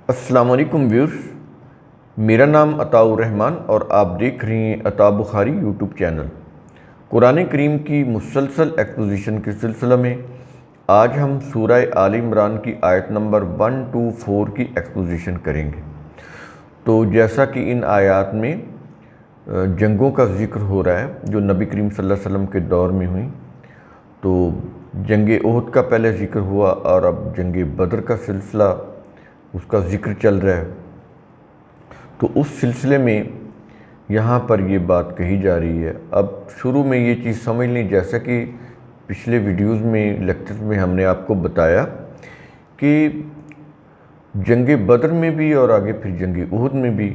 السلام علیکم ویورز، میرا نام عطاء الرحمن اور آپ دیکھ رہے ہیں عطاء بخاری یوٹیوب چینل۔ قرآن کریم کی مسلسل ایکسپوزیشن کے سلسلہ میں آج ہم سورہ آل عمران کی آیت نمبر 124 کی ایکسپوزیشن کریں گے۔ تو جیسا کہ ان آیات میں جنگوں کا ذکر ہو رہا ہے جو نبی کریم صلی اللہ علیہ وسلم کے دور میں ہوئیں، تو جنگ احد کا پہلے ذکر ہوا اور اب جنگ بدر کا سلسلہ اس کا ذکر چل رہا ہے۔ تو اس سلسلے میں یہاں پر یہ بات کہی جا رہی ہے۔ اب شروع میں یہ چیز سمجھ لیں، جیسا کہ پچھلے ویڈیوز میں لیکچرز میں ہم نے آپ کو بتایا کہ جنگ بدر میں بھی اور آگے پھر جنگ احد میں بھی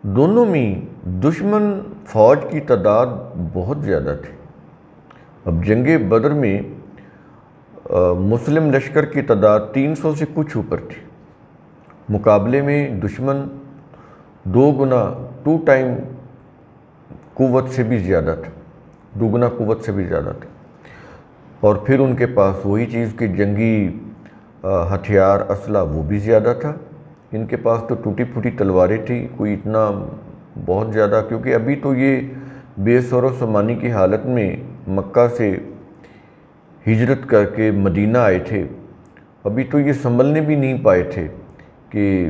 دونوں میں دشمن فوج کی تعداد بہت زیادہ تھی۔ اب جنگ بدر میں مسلم لشکر کی تعداد 300 سے کچھ اوپر تھی، مقابلے میں دشمن 2 گنا 2 ٹائم قوت سے بھی زیادہ تھا، 2 گنا قوت سے بھی زیادہ تھا۔ اور پھر ان کے پاس وہی چیز کہ جنگی ہتھیار اسلحہ وہ بھی زیادہ تھا۔ ان کے پاس تو ٹوٹی پھوٹی تلواریں تھیں، کوئی اتنا بہت زیادہ، کیونکہ ابھی تو یہ بے سر و سامانی کی حالت میں مکہ سے ہجرت کر کے مدینہ آئے تھے۔ ابھی تو یہ سنبھلنے بھی نہیں پائے تھے کہ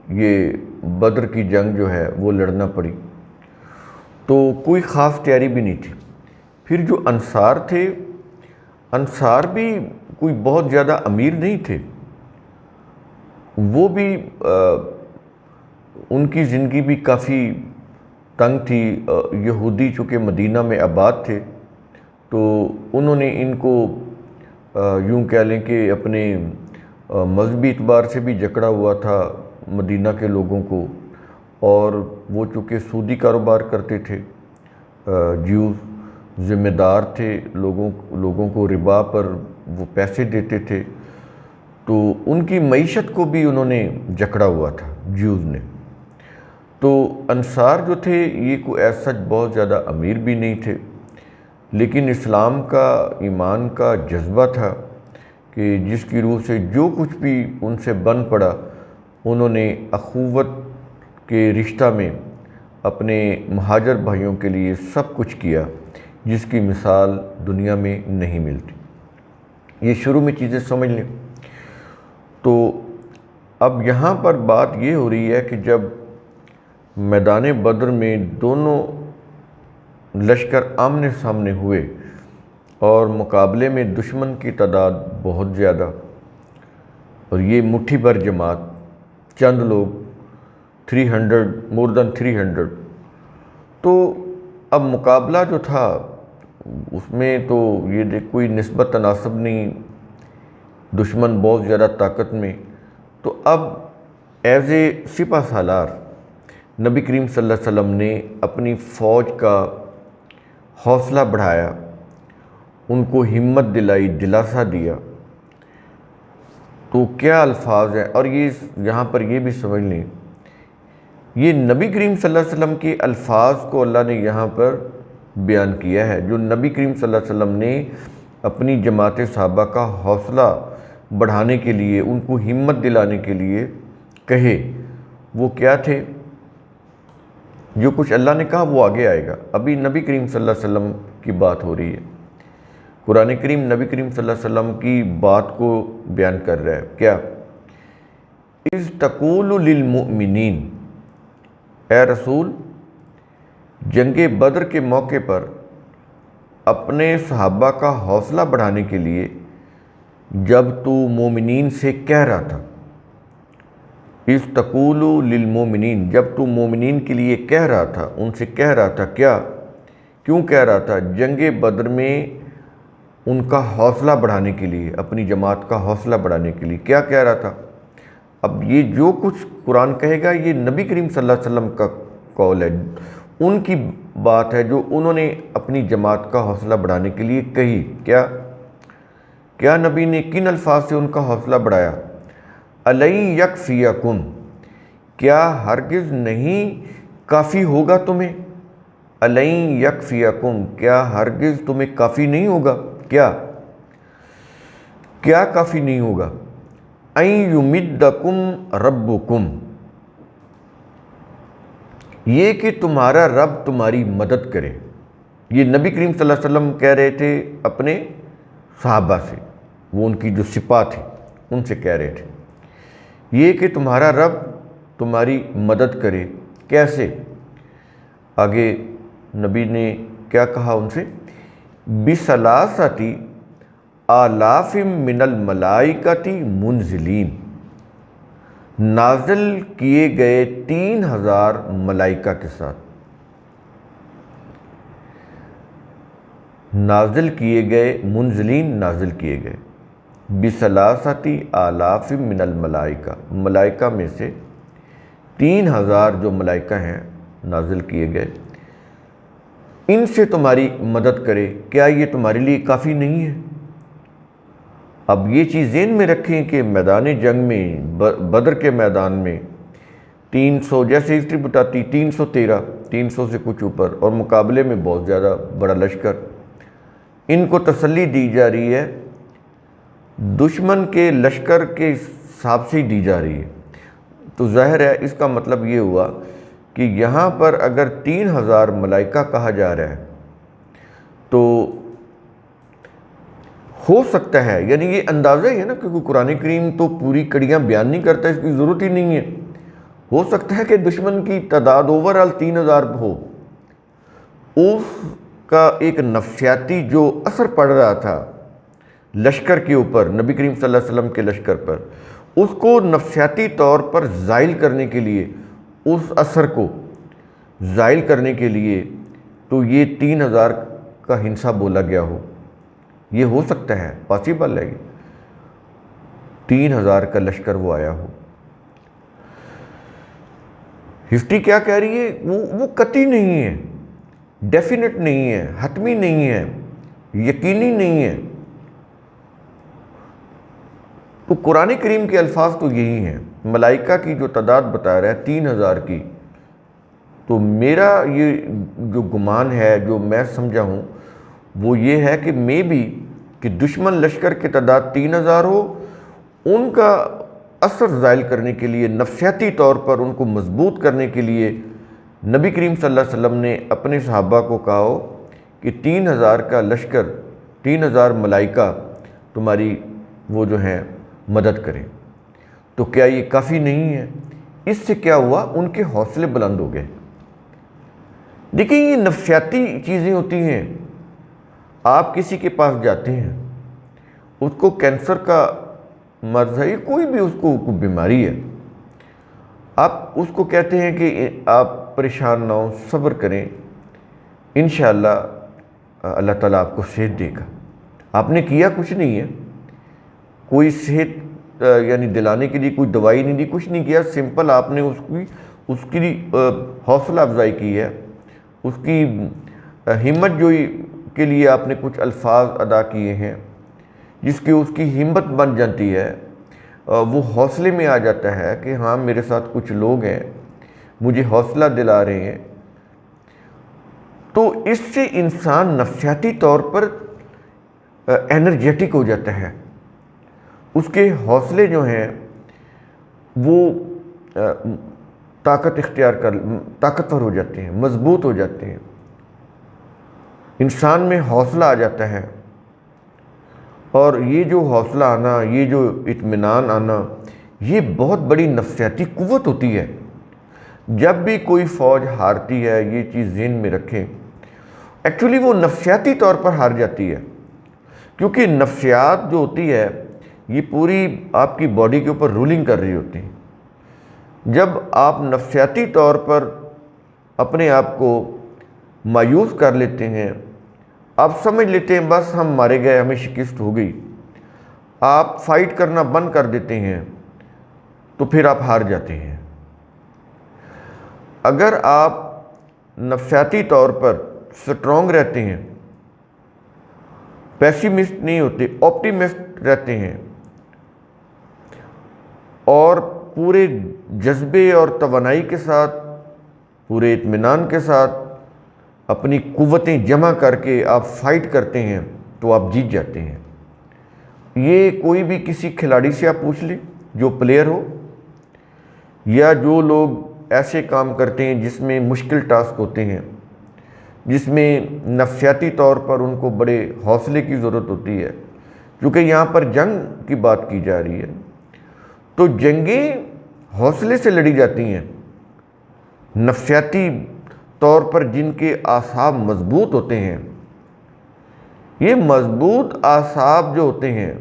یہ بدر کی جنگ جو ہے وہ لڑنا پڑی، تو کوئی خاص تیاری بھی نہیں تھی۔ پھر جو انصار تھے، انصار بھی کوئی بہت زیادہ امیر نہیں تھے، وہ بھی ان کی زندگی بھی کافی تنگ تھی۔ یہودی چونکہ مدینہ میں آباد تھے، تو انہوں نے ان کو یوں کہہ لیں کہ اپنے مذہبی اعتبار سے بھی جکڑا ہوا تھا مدینہ کے لوگوں کو، اور وہ چونکہ سودی کاروبار کرتے تھے، جیوز ذمہ دار تھے، لوگوں کو ربا پر وہ پیسے دیتے تھے، تو ان کی معیشت کو بھی انہوں نے جکڑا ہوا تھا جیوز نے۔ تو انصار جو تھے یہ کوئی ایسا بہت زیادہ امیر بھی نہیں تھے، لیکن اسلام کا، ایمان کا جذبہ تھا کہ جس کی روح سے جو کچھ بھی ان سے بن پڑا، انہوں نے اخوت کے رشتہ میں اپنے مہاجر بھائیوں کے لیے سب کچھ کیا، جس کی مثال دنیا میں نہیں ملتی۔ یہ شروع میں چیزیں سمجھ لیں۔ تو اب یہاں پر بات یہ ہو رہی ہے کہ جب میدان بدر میں دونوں لشکر آمنے سامنے ہوئے اور مقابلے میں دشمن کی تعداد بہت زیادہ، اور یہ مٹھی بھر جماعت، چند لوگ، 300، مور دین 300، تو اب مقابلہ جو تھا اس میں تو یہ کوئی نسبت تناسب نہیں، دشمن بہت زیادہ طاقت میں۔ تو اب ایز اے سپہ سالار نبی کریم صلی اللہ علیہ وسلم نے اپنی فوج کا حوصلہ بڑھایا، ان کو ہمت دلائی، دلاسا دیا۔ تو کیا الفاظ ہیں، اور یہ یہاں پر یہ بھی سمجھ لیں، یہ نبی کریم صلی اللہ علیہ وسلم کے الفاظ کو اللہ نے یہاں پر بیان کیا ہے، جو نبی کریم صلی اللہ علیہ وسلم نے اپنی جماعت صحابہ کا حوصلہ بڑھانے کے لیے، ان کو ہمت دلانے کے لیے کہے، وہ کیا تھے؟ جو کچھ اللہ نے کہا وہ آگے آئے گا۔ ابھی نبی کریم صلی اللہ علیہ وسلم کی بات ہو رہی ہے، قرآن کریم نبی کریم صلی اللہ علیہ وسلم کی بات کو بیان کر رہا ہے۔ کیا؟ اذ تقول للمؤمنین، اے رسول، جنگ بدر کے موقع پر اپنے صحابہ کا حوصلہ بڑھانے کے لیے جب تو مومنین سے کہہ رہا تھا، اذ تقول للمؤمنین، جب تو مومنین کے لیے کہہ رہا تھا، ان سے کہہ رہا تھا، کیا؟ کیوں کہہ رہا تھا؟ جنگ بدر میں ان کا حوصلہ بڑھانے کے لیے، اپنی جماعت کا حوصلہ بڑھانے کے لیے کیا کہہ رہا تھا؟ اب یہ جو کچھ قرآن کہے گا یہ نبی کریم صلی اللہ علیہ وسلم کا قول ہے، ان کی بات ہے جو انہوں نے اپنی جماعت کا حوصلہ بڑھانے کے لیے کہی۔ کیا نبی نے کن الفاظ سے ان کا حوصلہ بڑھایا؟ اَلَن یکفیکم، کیا ہرگز نہیں کافی ہوگا تمہیں؟ اَلَن یکفیکم، کیا ہرگز تمہیں کافی نہیں ہوگا؟ کیا کافی نہیں ہوگا؟ ان یمدکم ربکم، یہ کہ تمہارا رب تمہاری مدد کرے. یہ نبی کریم صلی اللہ علیہ وسلم کہہ رہے تھے اپنے صحابہ سے، وہ ان کی جو سپاہ تھی ان سے کہہ رہے تھے، یہ کہ تمہارا رب تمہاری مدد کرے. کیسے؟ آگے نبی نے کیا کہا ان سے؟ بِثَلَاثَةِ آلَافٍ مِّنَ الْمَلَائِكَةِ مُنزِلِينَ، نازل کیے گئے 3000 ملائکہ کے ساتھ. نازل کیے گئے، منزلین نازل کیے گئے. بِثَلَاثَةِ آلَافٍ مِّنَ الْمَلَائِكَةِ، ملائکہ میں سے 3000 جو ملائکہ ہیں نازل کیے گئے، ان سے تمہاری مدد کرے. کیا یہ تمہارے لیے کافی نہیں ہے؟ اب یہ چیز ذہن میں رکھیں کہ میدان جنگ میں، بدر کے میدان میں 300، جیسے ہسٹری بتاتی 313، 300 سے کچھ اوپر، اور مقابلے میں بہت زیادہ بڑا لشکر. ان کو تسلی دی جا رہی ہے دشمن کے لشکر کے حساب سے ہی دی جا رہی ہے. تو ظاہر ہے اس کا مطلب یہ ہوا کہ یہاں پر اگر 3000 ملائکہ کہا جا رہا ہے تو ہو سکتا ہے، یعنی یہ اندازہ ہی ہے نا، کیونکہ قرآن کریم تو پوری کڑیاں بیان نہیں کرتا، اس کی ضرورت ہی نہیں ہے. ہو سکتا ہے کہ دشمن کی تعداد اوورآل 3000 ہو. اس کا ایک نفسیاتی جو اثر پڑ رہا تھا لشکر کے اوپر، نبی کریم صلی اللہ علیہ وسلم کے لشکر پر، اس کو نفسیاتی طور پر زائل کرنے کے لیے، اس اثر کو زائل کرنے کے لیے تو یہ 3000 کا ہنسا بولا گیا ہو. یہ ہو سکتا ہے، پاسبل ہے. 3000 کا لشکر وہ آیا ہو. ہسٹری کیا کہہ رہی ہے؟ وہ قطعی نہیں ہے، ڈیفینٹ نہیں ہے، حتمی نہیں ہے، یقینی نہیں ہے. تو قرآن کریم کے الفاظ تو یہی ہیں. ملائکہ کی جو تعداد بتا رہا ہے 3000 کی، تو میرا یہ جو گمان ہے، جو میں سمجھا ہوں، وہ یہ ہے کہ کہ دشمن لشکر کی تعداد 3000 ہو. ان کا اثر زائل کرنے کے لیے، نفسیاتی طور پر ان کو مضبوط کرنے کے لیے نبی کریم صلی اللہ علیہ وسلم نے اپنے صحابہ کو کہا ہو کہ 3000 کا لشکر، 3000 ملائکہ تمہاری وہ جو ہیں مدد کریں. تو کیا یہ کافی نہیں ہے؟ اس سے کیا ہوا؟ ان کے حوصلے بلند ہو گئے. دیکھیں یہ نفسیاتی چیزیں ہوتی ہیں. آپ کسی کے پاس جاتے ہیں، اس کو کینسر کا مرض ہے، کوئی بھی اس کو بیماری ہے، آپ اس کو کہتے ہیں کہ آپ پریشان نہ ہوں، صبر کریں، انشاءاللہ اللہ تعالیٰ آپ کو صحت دے گا. آپ نے کیا کچھ نہیں ہے، کوئی صحت یعنی دلانے کے لیے کوئی دوائی نہیں دی، کچھ نہیں کیا. سمپل آپ نے اس کی حوصلہ افزائی کی ہے، اس کی ہمت جوئی کے لیے آپ نے کچھ الفاظ ادا کیے ہیں، جس کی اس کی ہمت بن جاتی ہے. وہ حوصلے میں آ جاتا ہے کہ ہاں میرے ساتھ کچھ لوگ ہیں، مجھے حوصلہ دلا رہے ہیں. تو اس سے انسان نفسیاتی طور پر انرجیٹک ہو جاتا ہے. اس کے حوصلے جو ہیں وہ طاقتور ہو جاتے ہیں، مضبوط ہو جاتے ہیں. انسان میں حوصلہ آ جاتا ہے. اور یہ جو حوصلہ آنا، یہ جو اطمینان آنا، یہ بہت بڑی نفسیاتی قوت ہوتی ہے. جب بھی کوئی فوج ہارتی ہے، یہ چیز ذہن میں رکھیں، ایکچولی وہ نفسیاتی طور پر ہار جاتی ہے. کیونکہ نفسیات جو ہوتی ہے یہ پوری آپ کی باڈی کے اوپر رولنگ کر رہی ہوتی ہے. جب آپ نفسیاتی طور پر اپنے آپ کو مایوس کر لیتے ہیں، آپ سمجھ لیتے ہیں بس ہم مارے گئے، ہمیں شکست ہو گئی، آپ فائٹ کرنا بند کر دیتے ہیں، تو پھر آپ ہار جاتے ہیں. اگر آپ نفسیاتی طور پر سٹرونگ رہتے ہیں، پیسیمسٹ نہیں ہوتے، آپٹیمسٹ رہتے ہیں، اور پورے جذبے اور توانائی کے ساتھ، پورے اطمینان کے ساتھ اپنی قوتیں جمع کر کے آپ فائٹ کرتے ہیں، تو آپ جیت جاتے ہیں. یہ کوئی بھی کسی کھلاڑی سے آپ پوچھ لیں، جو پلیئر ہو یا جو لوگ ایسے کام کرتے ہیں جس میں مشکل ٹاسک ہوتے ہیں، جس میں نفسیاتی طور پر ان کو بڑے حوصلے کی ضرورت ہوتی ہے، کیونکہ یہاں پر جنگ کی بات کی جا رہی ہے، تو جنگیں حوصلے سے لڑی جاتی ہیں۔ نفسیاتی طور پر جن کے اعصاب مضبوط ہوتے ہیں، یہ مضبوط اعصاب جو ہوتے ہیں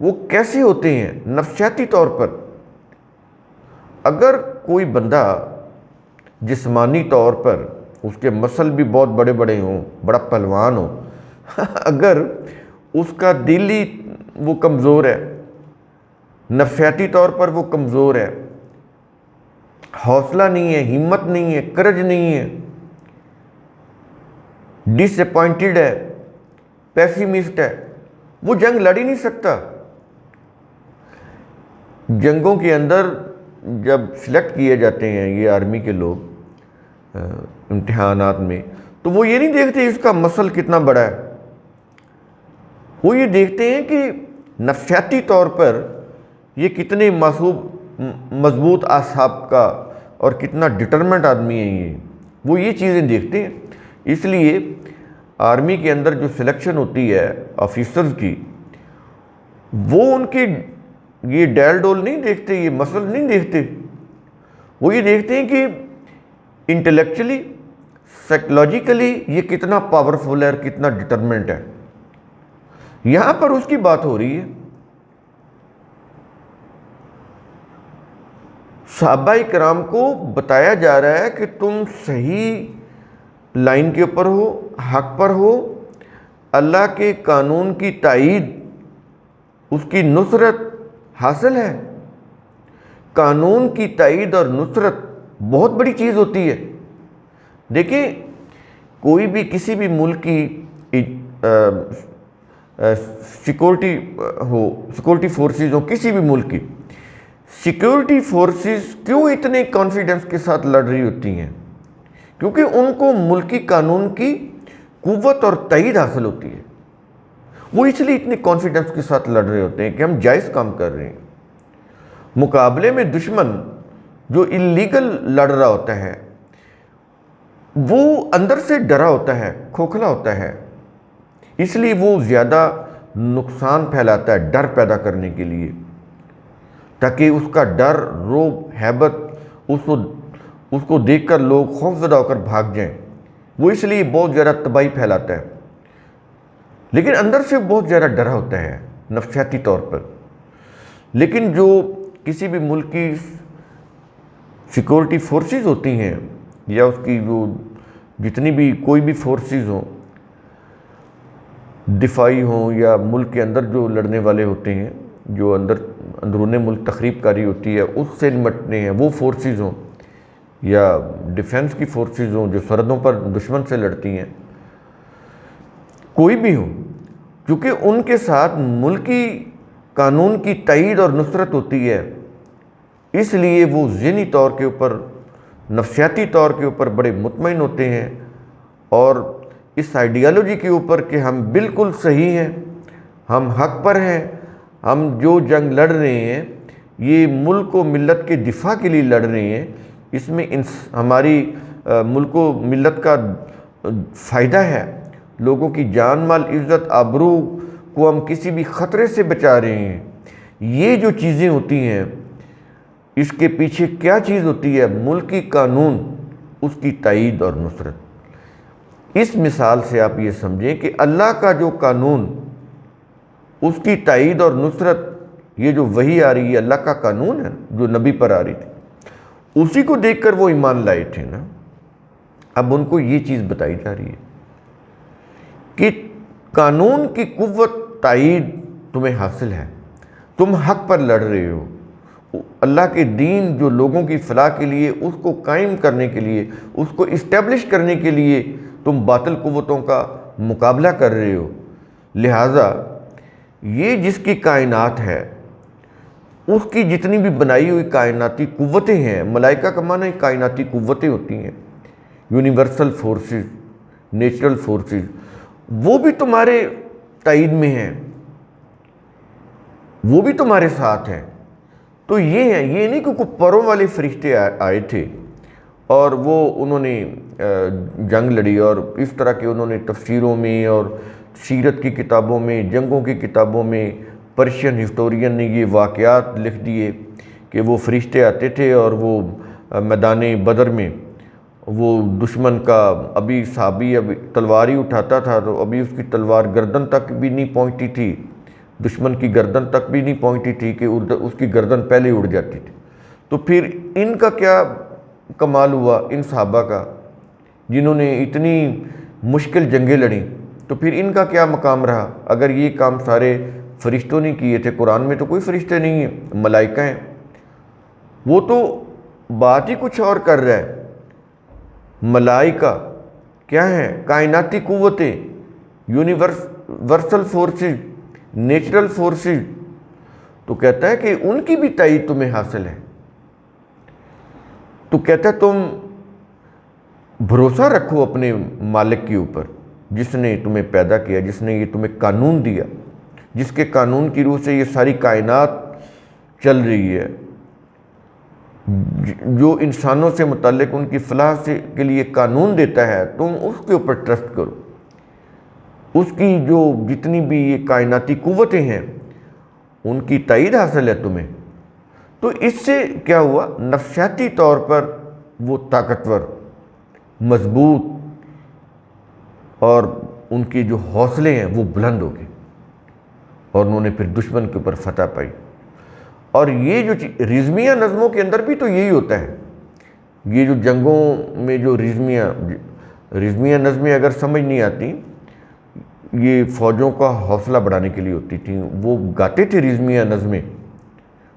وہ کیسے ہوتے ہیں؟ نفسیاتی طور پر اگر کوئی بندہ جسمانی طور پر اس کے مسل بھی بہت بڑے بڑے ہوں، بڑا پہلوان ہو، اگر اس کا دلی وہ کمزور ہے، نفسیاتی طور پر وہ کمزور ہے، حوصلہ نہیں ہے، ہمت نہیں ہے، کرج نہیں ہے، ڈس اپوائنٹڈ ہے، پیسیمسٹ ہے، وہ جنگ لڑ ہی نہیں سکتا۔ جنگوں کے اندر جب سلیکٹ کیے جاتے ہیں یہ آرمی کے لوگ امتحانات میں، تو وہ یہ نہیں دیکھتے اس کا مسل کتنا بڑا ہے، وہ یہ دیکھتے ہیں کہ نفسیاتی طور پر یہ کتنے مضبوط اعصاب کا اور کتنا ڈٹرمنٹ آدمی ہے، وہ یہ چیزیں دیکھتے ہیں۔ اس لیے آرمی کے اندر جو سلیکشن ہوتی ہے آفیسرز کی، وہ ان کی یہ ڈیل ڈول نہیں دیکھتے، یہ مسل نہیں دیکھتے، وہ یہ دیکھتے ہیں کہ انٹلیکچولی، سائیکولوجیکلی یہ کتنا پاورفل ہے اور کتنا ڈٹرمنٹ ہے۔ یہاں پر اس کی بات ہو رہی ہے۔ صحابہ کرام کو بتایا جا رہا ہے کہ تم صحیح لائن کے اوپر ہو، حق پر ہو، اللہ کے قانون کی تائید، اس کی نصرت حاصل ہے۔ قانون کی تائید اور نصرت بہت بڑی چیز ہوتی ہے۔ دیکھیں، کوئی بھی کسی بھی ملک کی سیکورٹی فورسز ہو، کسی بھی ملک کی سیکورٹی فورسز کیوں اتنے کانفیڈنس کے ساتھ لڑ رہی ہوتی ہیں؟ کیونکہ ان کو ملکی قانون کی قوت اور تائید حاصل ہوتی ہے۔ وہ اس لیے اتنے کانفیڈنس کے ساتھ لڑ رہے ہوتے ہیں کہ ہم جائز کام کر رہے ہیں۔ مقابلے میں دشمن جو اللیگل لڑ رہا ہوتا ہے، وہ اندر سے ڈرا ہوتا ہے، کھوکھلا ہوتا ہے، اس لیے وہ زیادہ نقصان پھیلاتا ہے ڈر پیدا کرنے کے لیے، تاکہ اس کا ڈر، رعب، ہیبت، اس کو دیکھ کر لوگ خوف زدہ ہو کر بھاگ جائیں۔ وہ اس لیے بہت زیادہ تباہی پھیلاتا ہے، لیکن اندر سے بہت زیادہ ڈرا ہوتا ہے نفسیاتی طور پر۔ لیکن جو کسی بھی ملک کی سیکورٹی فورسز ہوتی ہیں، یا اس کی جو جتنی بھی کوئی بھی فورسز ہوں، دفاعی ہوں یا ملک کے اندر جو لڑنے والے ہوتے ہیں، جو اندرون ملک تخریب کاری ہوتی ہے اس سے نمٹنے ہیں، وہ فورسز ہوں یا ڈیفنس کی فورسز ہوں جو سرحدوں پر دشمن سے لڑتی ہیں، کوئی بھی ہو، کیونکہ ان کے ساتھ ملکی قانون کی تائید اور نصرت ہوتی ہے، اس لیے وہ ذہنی طور کے اوپر، نفسیاتی طور کے اوپر بڑے مطمئن ہوتے ہیں، اور اس آئیڈیالوجی کے اوپر کہ ہم بالکل صحیح ہیں، ہم حق پر ہیں، ہم جو جنگ لڑ رہے ہیں یہ ملک و ملت کے دفاع کے لیے لڑ رہے ہیں، اس میں ہماری ملک و ملت کا فائدہ ہے، لوگوں کی جان مال عزت آبرو کو ہم کسی بھی خطرے سے بچا رہے ہیں۔ یہ جو چیزیں ہوتی ہیں، اس کے پیچھے کیا چیز ہوتی ہے؟ ملکی قانون، اس کی تائید اور نصرت۔ اس مثال سے آپ یہ سمجھیں کہ اللہ کا جو قانون، اس کی تائید اور نصرت، یہ جو وحی آ رہی ہے اللہ کا قانون ہے جو نبی پر آ رہی تھی، اسی کو دیکھ کر وہ ایمان لائے تھے نا۔ اب ان کو یہ چیز بتائی جا رہی ہے کہ قانون کی قوت، تائید تمہیں حاصل ہے، تم حق پر لڑ رہے ہو، اللہ کے دین جو لوگوں کی فلاح کے لیے، اس کو قائم کرنے کے لیے، اس کو اسٹیبلش کرنے کے لیے تم باطل قوتوں کا مقابلہ کر رہے ہو۔ لہٰذا یہ جس کی کائنات ہے، اس کی جتنی بھی بنائی ہوئی کائناتی قوتیں ہیں، ملائکہ کا معنی کائناتی قوتیں ہوتی ہیں، یونیورسل فورسز، نیچرل فورسز، وہ بھی تمہارے تائید میں ہیں، وہ بھی تمہارے ساتھ ہیں۔ تو یہ ہے، یہ نہیں کہ کوئی پروں والے فرشتے آئے تھے اور وہ انہوں نے جنگ لڑی، اور اس طرح کے انہوں نے تفسیروں میں اور سیرت کی کتابوں میں، جنگوں کی کتابوں میں پرشین ہسٹورین نے یہ واقعات لکھ دیے کہ وہ فرشتے آتے تھے اور وہ میدان بدر میں وہ دشمن کا ابھی صحابی ابھی تلوار ہی اٹھاتا تھا تو ابھی اس کی تلوار گردن تک بھی نہیں پہنچتی تھی، دشمن کی گردن تک بھی نہیں پہنچتی تھی کہ اس کی گردن پہلے اڑ جاتی تھی۔ تو پھر ان کا کیا کمال ہوا، ان صحابہ کا جنہوں نے اتنی مشکل جنگیں لڑیں، تو پھر ان کا کیا مقام رہا؟ اگر یہ کام سارے فرشتوں نے کیے تھے، قرآن میں تو کوئی فرشتے نہیں ہیں، ملائکہ ہیں، وہ تو بات ہی کچھ اور کر رہا ہے۔ ملائکہ کیا ہیں؟ کائناتی قوتیں، یونیورسل فورسز، نیچرل فورسز۔ تو کہتا ہے کہ ان کی بھی تائید تمہیں حاصل ہے۔ تو کہتا ہے تم بھروسہ رکھو اپنے مالک کے اوپر، جس نے تمہیں پیدا کیا، جس نے یہ تمہیں قانون دیا، جس کے قانون کی روح سے یہ ساری کائنات چل رہی ہے، جو انسانوں سے متعلق ان کی فلاح کے لیے قانون دیتا ہے، تم اس کے اوپر ٹرسٹ کرو۔ اس کی جو جتنی بھی یہ کائناتی قوتیں ہیں ان کی تائید حاصل ہے تمہیں۔ تو اس سے کیا ہوا؟ نفسیاتی طور پر وہ طاقتور، مضبوط، اور ان کے جو حوصلے ہیں وہ بلند ہو گئے، اور انہوں نے پھر دشمن کے اوپر فتح پائی۔ اور یہ جو رزمیہ نظموں کے اندر بھی تو یہی ہوتا ہے، یہ جو جنگوں میں جو رزمیہ نظمیں اگر سمجھ نہیں آتی، یہ فوجوں کا حوصلہ بڑھانے کے لیے ہوتی تھیں، وہ گاتے تھے رزمیہ نظمیں،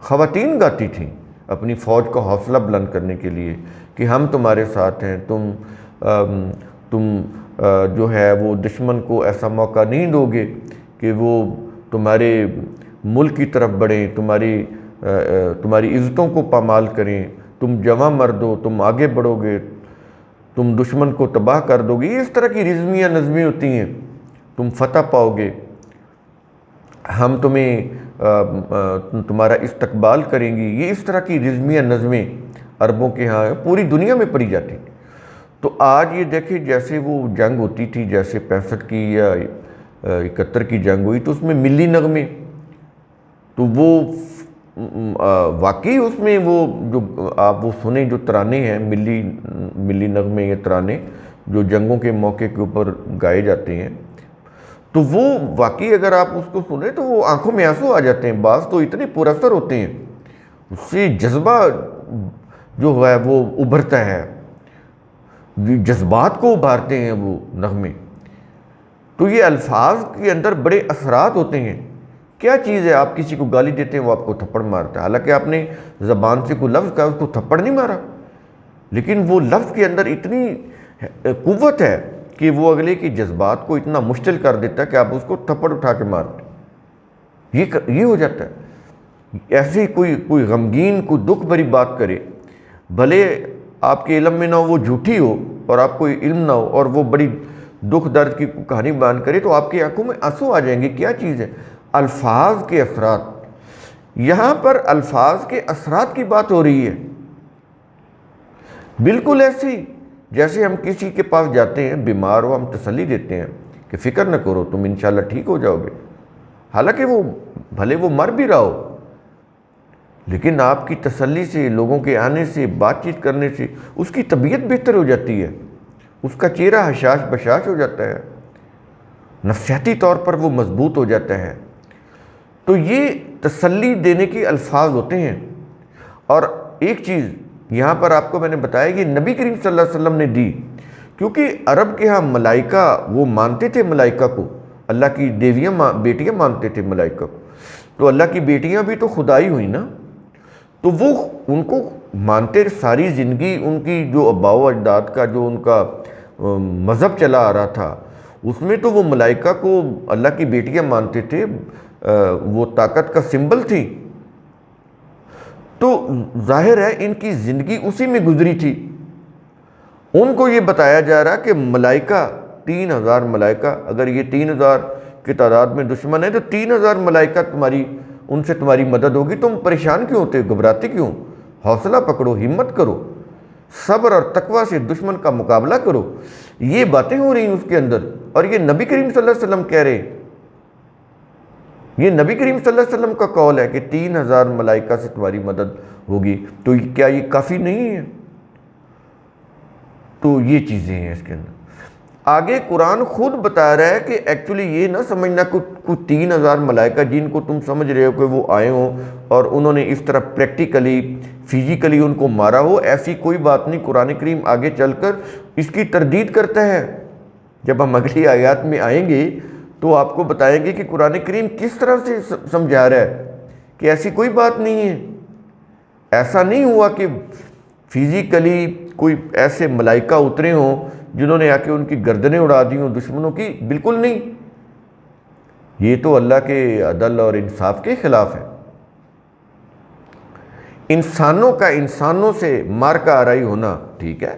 خواتین گاتی تھیں اپنی فوج کا حوصلہ بلند کرنے کے لیے کہ ہم تمہارے ساتھ ہیں، تم جو ہے وہ دشمن کو ایسا موقع نہیں دو گے کہ وہ تمہارے ملک کی طرف بڑھیں، تمہاری عزتوں کو پامال کریں، تم جواں مرد ہو، تم آگے بڑھو گے، تم دشمن کو تباہ کر دو گے۔ یہ اس طرح کی رزمیہ نظمیں ہوتی ہیں، تم فتح پاؤ گے، ہم تمہارا استقبال کریں گی۔ یہ اس طرح کی رزمیہ نظمیں عربوں کے ہاں پوری دنیا میں پڑھی جاتی تھی۔ تو آج یہ دیکھیں جیسے وہ جنگ ہوتی تھی، جیسے 65 کی یا 71 کی جنگ ہوئی، تو اس میں ملی نغمے، تو وہ واقعی اس میں وہ جو آپ وہ سنیں جو ترانے ہیں، ملی نغمے یا ترانے جو جنگوں کے موقع کے اوپر گائے جاتے ہیں، تو وہ واقعی اگر آپ اس کو سنیں تو وہ آنکھوں میں آنسو آ جاتے ہیں۔ بعض تو اتنے پر اثر ہوتے ہیں، اس سے جذبہ جو ہے وہ ابھرتا ہے، جذبات کو ابھارتے ہیں وہ نغمے۔ تو یہ الفاظ کے اندر بڑے اثرات ہوتے ہیں۔ کیا چیز ہے، آپ کسی کو گالی دیتے ہیں وہ آپ کو تھپڑ مارتا ہے، حالانکہ آپ نے زبان سے کوئی لفظ کہا، اس کو تھپڑ نہیں مارا، لیکن وہ لفظ کے اندر اتنی قوت ہے کہ وہ اگلے کی جذبات کو اتنا مشتعل کر دیتا ہے کہ آپ اس کو تھپڑ اٹھا کے مارتے، یہ ہو جاتا ہے۔ ایسے ہی کوئی غمگین، کوئی دکھ بھری بات کرے، بھلے آپ کے علم میں نہ ہو، وہ جھوٹی ہو اور آپ کو علم نہ ہو، اور وہ بڑی دکھ درد کی کہانی بیان کرے، تو آپ کی آنکھوں میں آنسو آ جائیں گے۔ کیا چیز ہے؟ الفاظ کے اثرات۔ یہاں پر الفاظ کے اثرات کی بات ہو رہی ہے، بالکل ایسے ہی جیسے ہم کسی کے پاس جاتے ہیں، بیمار ہو، ہم تسلی دیتے ہیں کہ فکر نہ کرو، تم انشاءاللہ ٹھیک ہو جاؤ گے، حالانکہ وہ بھلے وہ مر بھی رہا ہو، لیکن آپ کی تسلی سے، لوگوں کے آنے سے، بات چیت کرنے سے اس کی طبیعت بہتر ہو جاتی ہے، اس کا چہرہ حشاش بشاش ہو جاتا ہے، نفسیاتی طور پر وہ مضبوط ہو جاتا ہے۔ تو یہ تسلی دینے کے الفاظ ہوتے ہیں۔ اور ایک چیز یہاں پر آپ کو میں نے بتایا کہ نبی کریم صلی اللہ علیہ وسلم نے دی، کیونکہ عرب کے ہاں ملائکہ وہ مانتے تھے، ملائکہ کو اللہ کی بیٹیاں مانتے تھے ملائکہ کو، تو اللہ کی بیٹیاں بھی تو خدائی ہوئی نا، تو وہ ان کو مانتے، ساری زندگی ان کی جو آباء و اجداد کا جو ان کا مذہب چلا آ رہا تھا، اس میں تو وہ ملائکہ کو اللہ کی بیٹیاں مانتے تھے، وہ طاقت کا سمبل تھی۔ تو ظاہر ہے ان کی زندگی اسی میں گزری تھی۔ ان کو یہ بتایا جا رہا کہ ملائکہ 3000 ملائکہ، اگر یہ 3000 کی تعداد میں دشمن ہے تو 3000 ملائکہ تمہاری ان سے تمہاری مدد ہوگی، تم پریشان کیوں ہوتے ہو، گھبراتے کیوں؟ حوصلہ پکڑو، ہمت کرو، صبر اور تقوی سے دشمن کا مقابلہ کرو۔ یہ باتیں ہو رہی ہیں اس کے اندر، اور یہ نبی کریم صلی اللہ علیہ وسلم کہہ رہے ہیں، یہ نبی کریم صلی اللہ علیہ وسلم کا قول ہے کہ 3000 ملائکہ سے تمہاری مدد ہوگی، تو کیا یہ کافی نہیں ہے؟ تو یہ چیزیں ہیں اس کے اندر۔ آگے قرآن خود بتا رہا ہے کہ ایکچولی یہ نہ سمجھنا کچھ 3000 ملائکہ جن کو تم سمجھ رہے ہو کہ وہ آئے ہوں اور انہوں نے اس طرح پریکٹیکلی فزیکلی ان کو مارا ہو، ایسی کوئی بات نہیں۔ قرآن کریم آگے چل کر اس کی تردید کرتا ہے۔ جب ہم اگلی آیات میں آئیں گے تو آپ کو بتائیں گے کہ قرآن کریم کس طرح سے سمجھا رہا ہے کہ ایسی کوئی بات نہیں ہے، ایسا نہیں ہوا کہ فزیکلی کوئی ایسے ملائکہ اترے ہوں جنہوں نے آ کے ان کی گردنیں اڑا دی ہوں دشمنوں کی، بالکل نہیں۔ یہ تو اللہ کے عدل اور انصاف کے خلاف ہے۔ انسانوں کا انسانوں سے مار کا آرائی ہونا ٹھیک ہے،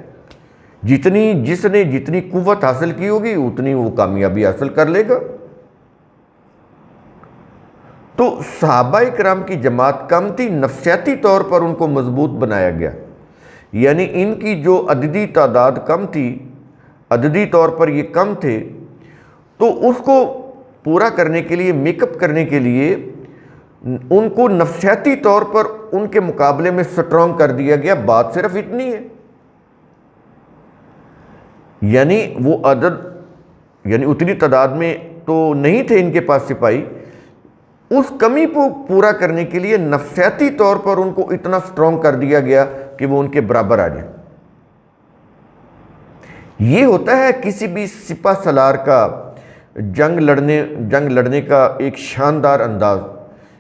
جس نے جتنی قوت حاصل کی ہوگی اتنی وہ کامیابی حاصل کر لے گا۔ تو صحابہ کرام کی جماعت کم تھی، نفسیاتی طور پر ان کو مضبوط بنایا گیا، یعنی ان کی جو عددی تعداد کم تھی، عددی طور پر یہ کم تھے، تو اس کو پورا کرنے کے لیے، میک اپ کرنے کے لیے ان کو نفسیاتی طور پر ان کے مقابلے میں سٹرونگ کر دیا گیا۔ بات صرف اتنی ہے، یعنی وہ عدد، یعنی اتنی تعداد میں تو نہیں تھے ان کے پاس سپاہی، اس کمی کو پورا کرنے کے لیے نفسیاتی طور پر ان کو اتنا سٹرونگ کر دیا گیا کہ وہ ان کے برابر آ جائیں۔ یہ ہوتا ہے کسی بھی سپہ سالار کا جنگ لڑنے کا ایک شاندار انداز،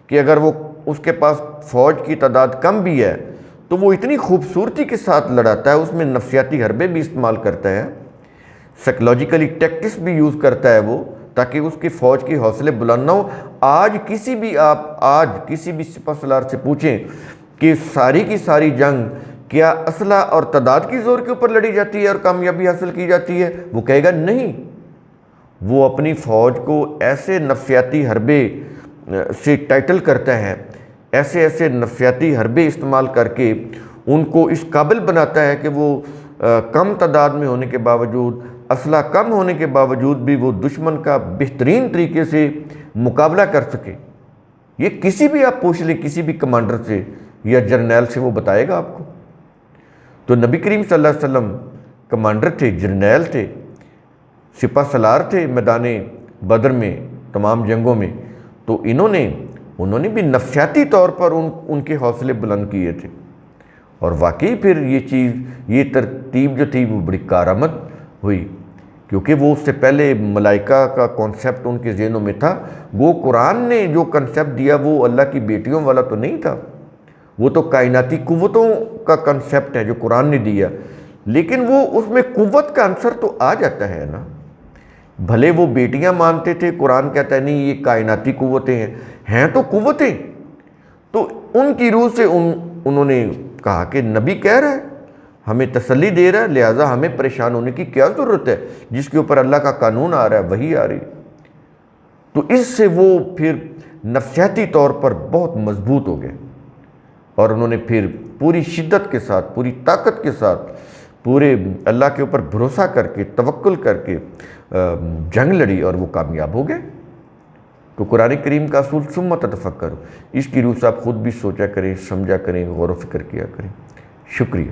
کہ اگر وہ اس کے پاس فوج کی تعداد کم بھی ہے تو وہ اتنی خوبصورتی کے ساتھ لڑاتا ہے، اس میں نفسیاتی حربے بھی استعمال کرتا ہے، سائیکلوجیکلی ٹیکٹکس بھی یوز کرتا ہے وہ، تاکہ اس کی فوج کی حوصلے بلند نہ ہو۔ آج کسی بھی سپہ سالار سے پوچھیں کہ ساری کی ساری جنگ کیا اسلحہ اور تعداد کی زور کے اوپر لڑی جاتی ہے اور کامیابی حاصل کی جاتی ہے؟ وہ کہے گا نہیں۔ وہ اپنی فوج کو ایسے نفسیاتی حربے سے ٹائٹل کرتا ہے، ایسے نفسیاتی حربے استعمال کر کے ان کو اس قابل بناتا ہے کہ وہ کم تعداد میں ہونے کے باوجود، اسلحہ کم ہونے کے باوجود بھی وہ دشمن کا بہترین طریقے سے مقابلہ کر سکے۔ یہ کسی بھی آپ پوچھ لیں، کسی بھی کمانڈر سے یا جرنیل سے، وہ بتائے گا آپ کو۔ تو نبی کریم صلی اللہ علیہ وسلم کمانڈر تھے، جرنیل تھے، سپہ سالار تھے میدان بدر میں، تمام جنگوں میں، تو انہوں نے بھی نفسیاتی طور پر ان کے حوصلے بلند کیے تھے، اور واقعی پھر یہ ترتیب جو تھی وہ بڑی کارآمد ہوئی، کیونکہ وہ اس سے پہلے ملائکہ کا کانسیپٹ ان کے ذہنوں میں تھا۔ وہ قرآن نے جو کنسیپٹ دیا وہ اللہ کی بیٹیوں والا تو نہیں تھا، وہ تو کائناتی قوتوں کا کنسیپٹ ہے جو قرآن نے دیا، لیکن وہ اس میں قوت کا عنصر تو آ جاتا ہے نا۔ بھلے وہ بیٹیاں مانتے تھے، قرآن کہتا ہے نہیں یہ کائناتی قوتیں ہیں تو قوتیں، تو ان کی روح سے انہوں نے کہا کہ نبی کہہ رہا ہے، ہمیں تسلی دے رہا ہے، لہٰذا ہمیں پریشان ہونے کی کیا ضرورت ہے، جس کے اوپر اللہ کا قانون آ رہا ہے وہی آ رہی۔ تو اس سے وہ پھر نفسیاتی طور پر بہت مضبوط ہو گئے، اور انہوں نے پھر پوری شدت کے ساتھ، پوری طاقت کے ساتھ، پورے اللہ کے اوپر بھروسہ کر کے، توکل کر کے جنگ لڑی، اور وہ کامیاب ہو گئے۔ تو قرآن کریم کا اصول ثم تتفکروا، اس کی روح سے آپ خود بھی سوچا کریں، سمجھا کریں، غور و فکر کیا کریں۔ شکریہ۔